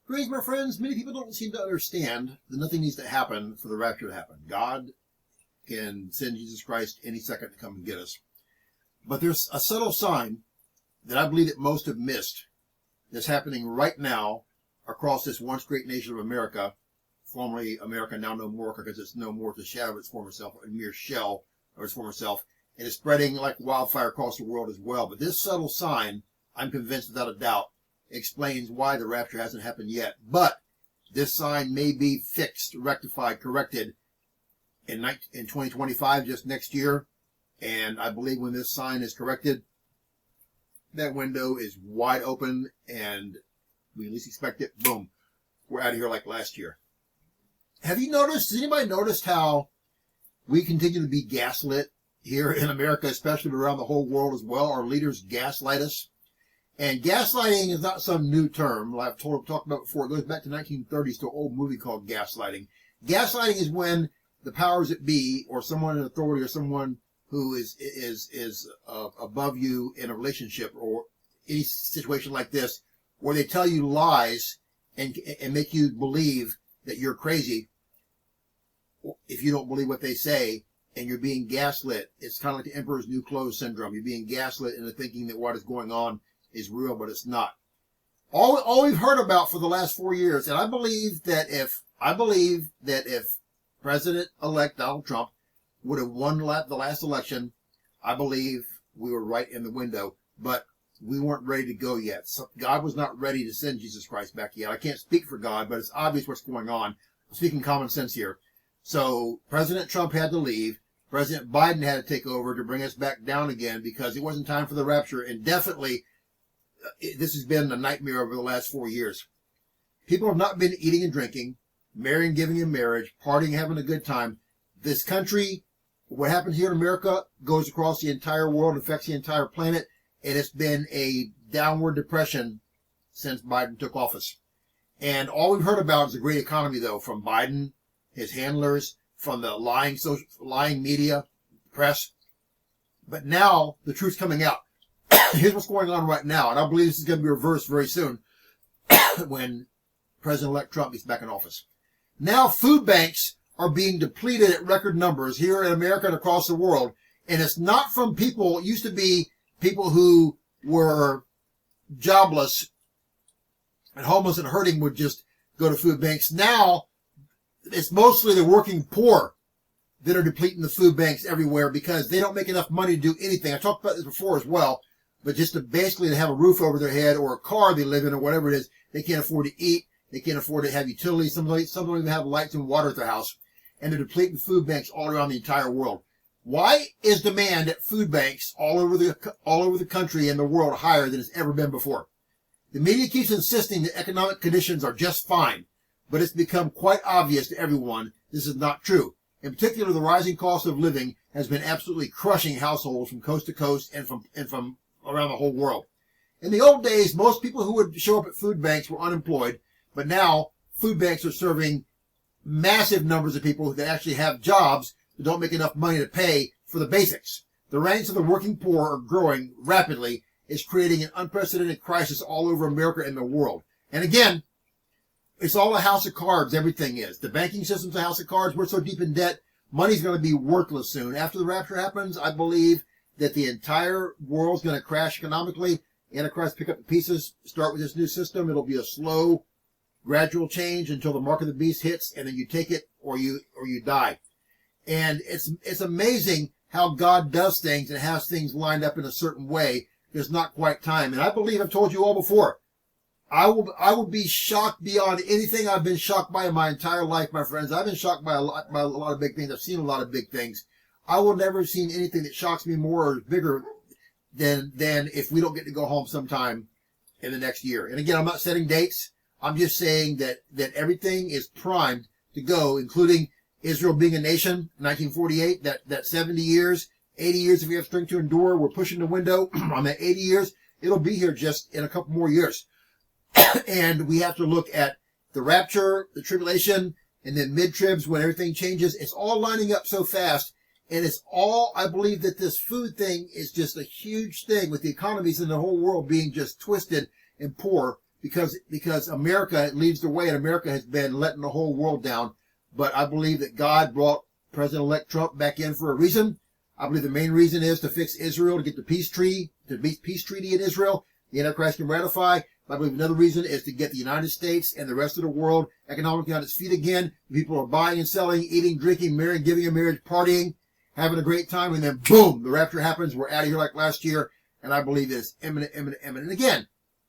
Greetings, my friends. Many people don't seem to understand that nothing needs to happen for the rapture to happen. God can send Jesus Christ any second to come and get us. But there's a subtle sign that I believe that most have missed that's happening right now across this once great nation of America, formerly America, now no more, because it's no more the shadow of its former self, a mere shell of its former self. And it's spreading like wildfire across the world as well. But this subtle sign, I'm convinced without a doubt, explains why the rapture hasn't happened yet. But this sign may be fixed, rectified, corrected in 2025, just next year. And I believe when this sign is corrected, that window is wide open and we at least expect it. Boom. We're out of here like last year. Have you noticed, has anybody noticed how we continue to be gaslit here in America, especially around the whole world as well? Our leaders gaslight us. And gaslighting is not some new term. I've talked about before. It goes back to 1930s to an old movie called Gaslighting. Gaslighting is when the powers that be, or someone in authority, or someone who is above you in a relationship or any situation like this, where they tell you lies and make you believe that you're crazy if you don't believe what they say, and you're being gaslit. It's kind of like the Emperor's New Clothes syndrome. You're being gaslit into thinking that what is going on is real, but it's not. All we've heard about for the last 4 years, and I believe that if President-elect Donald Trump would have won the last election, I believe we were right in the window, but we weren't ready to go yet. So God was not ready to send Jesus Christ back yet. I can't speak for God, but it's obvious what's going on. I'm speaking common sense here. So President Trump had to leave. President Biden had to take over to bring us back down again because it wasn't time for the rapture. And definitely, this has been a nightmare over the last 4 years. People have not been eating and drinking, marrying, giving in marriage, partying, having a good time. This country, what happened here in America, goes across the entire world, affects the entire planet, and it's been a downward depression since Biden took office. And all we've heard about is a great economy, though, from Biden, his handlers, from the lying media, press. But now the truth's coming out. Here's what's going on right now, and I believe this is going to be reversed very soon when President-elect Trump gets back in office. Now food banks are being depleted at record numbers here in America and across the world, and it's not from people. It used to be people who were jobless and homeless and hurting would just go to food banks. Now it's mostly the working poor that are depleting the food banks everywhere because they don't make enough money to do anything. I talked about this before as well. But just to basically have a roof over their head or a car they live in or whatever it is, they can't afford to eat. They can't afford to have utilities. Some don't even have lights and water at their house. And they're depleting food banks all around the entire world. Why is demand at food banks all over the country and the world higher than it's ever been before? The media keeps insisting that economic conditions are just fine, but it's become quite obvious to everyone this is not true. In particular, the rising cost of living has been absolutely crushing households from coast to coast and from around the whole world. In the old days, most people who would show up at food banks were unemployed, but now food banks are serving massive numbers of people that actually have jobs that don't make enough money to pay for the basics. The ranks of the working poor are growing rapidly. It's creating an unprecedented crisis all over America and the world. And again, it's all a house of cards, everything is. The banking system's a house of cards. We're so deep in debt, money's going to be worthless soon. After the rapture happens, I believe that the entire world's going to crash economically. Antichrist pick up the pieces, start with this new system. It'll be a slow, gradual change until the mark of the beast hits, and then you take it or you die. And it's amazing how God does things and has things lined up in a certain way. It's not quite time. And I believe I've told you all before. I will be shocked beyond anything I've been shocked by in my entire life, my friends. I've been shocked by a lot of big things. I've seen a lot of big things. I will never have seen anything that shocks me more or is bigger than if we don't get to go home sometime in the next year. And again, I'm not setting dates. I'm just saying that everything is primed to go, including Israel being a nation, 1948, that 70 years, 80 years if we have strength to endure. We're pushing the window on that 80 years. It'll be here just in a couple more years. And we have to look at the rapture, the tribulation, and then mid-tribs when everything changes. It's all lining up so fast. And it's all, I believe that this food thing is just a huge thing with the economies in the whole world being just twisted and poor because America leads the way, and America has been letting the whole world down. But I believe that God brought President-elect Trump back in for a reason. I believe the main reason is to fix Israel, to get the peace treaty in Israel, the Antichrist can ratify. I believe another reason is to get the United States and the rest of the world economically on its feet again. People are buying and selling, eating, drinking, marrying, giving in marriage, partying, having a great time, and then boom, the rapture happens. We're out of here like last year, and I believe it's imminent, imminent, imminent. And again,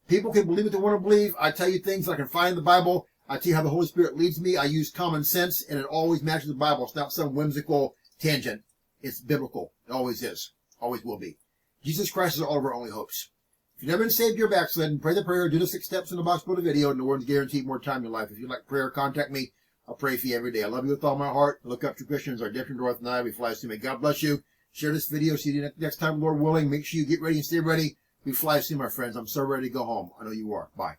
people can believe what they want to believe. I tell you things I can find in the Bible. I tell you how the Holy Spirit leads me. I use common sense, and it always matches the Bible. It's not some whimsical tangent. It's biblical. It always is. Always will be. Jesus Christ is all of our only hopes. If you've never been saved, you're backslidden. Pray the prayer. Do the 6 steps in the box below the video, and the word's guaranteed more time in your life. If you'd like prayer, contact me. I'll pray for you every day. I love you with all my heart. Look up to Christians. Our different north and I. We fly soon. May God bless you. Share this video. See you next time, Lord willing. Make sure you get ready and stay ready. We fly soon, my friends. I'm so ready to go home. I know you are. Bye.